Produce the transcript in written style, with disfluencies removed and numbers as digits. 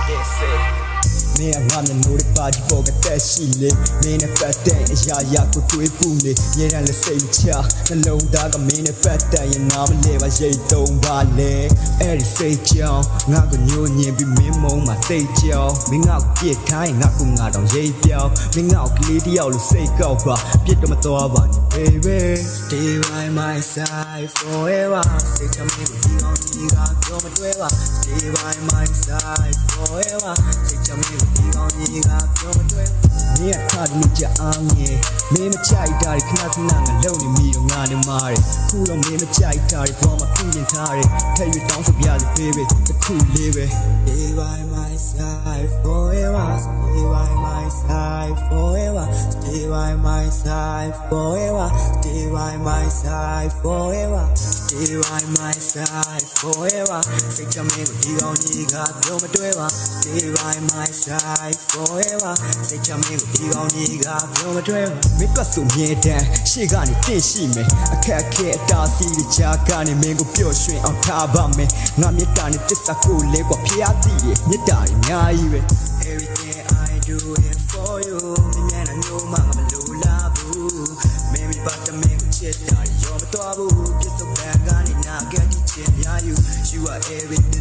မင်းကငါမျက်နှာတွေပါဒီပေါ်ကတက်ရှိလေမင်းနဲ့ပတ်တဲ့အရာရာကိုတွေးပူနေရေရန်လက်စိတ်ချနှလုံးသားကမင်းနဲ့ပတ်တဲ့ရင်နားမလဲပါရိတ်သုံးပါလေအဲ့ဒီစိတ်ကြောင်ငါကိုညှို့ညင်ပြီးမင်းမုံမှာစိတ်ကြောင်မင်းငါ့ကိုပြစ်ထားရင်ငါကိုငါတောင်ရိတ်ပြောင်းမင်းငါ့ကိုကလေးတယောက်လိုစိတ်ကောက်ပါပြစ်တော့မတော်ပါနဲ့ baby stay by my side forever စိတ်ချမင်းကိုဒီကောင်းကြီးကပြောမတွေ့ပါ stay by my side forever စိတ်ချမင်းကိုဒီကောင်းကြီးကပြောမတွေ့မင်းကထားပြီးကြအောင်ငယ်မင်းမချိုက်တာခဏခဏငါလုံနေမိတော့ငါနဲ့မားတယ်ခုတော့မင်းမချိုက်တာဘောမှာပြင်းထားတယ်ဖဲ့ရတောင်းဆိုပြရလေ baby တခုလေးပဲ stay by my side forever stay by my side forever stay by my side forever stay by my side forever stay by my side forever စိတ်ချမင်းကိုဒီကောင်းကြီးကပြောမတွေ့ပါ stay by my side forever စိတ်ချမင်းကိုဒီကောင်းကြီးကပြောမတွေ့ပါမင်းကဆိုမြဲတမ်းရှေ့ကနေတင့်ရှိမယ်အခက်ခဲအတားဆီးတွေကြားကနေမင်းကိုပျော်ရွှင်အောင်ထားပါမယ်ငါမေတ္တာနဲ့တစ္ဆာကိုလဲကွာဖျားသိရဲ့မေတ္တာတွေအများကြီးပဲ everything I do it for you မင်းနဲ့ညို့မှငါမလိုလားဘူးမင်းမိပတ်တဲ့မင်းကိုချစ်တာရောမတော်ဘူးပြစ်ဆုံးတဲ့ကနေနာခဲ့ချင်များ you are everything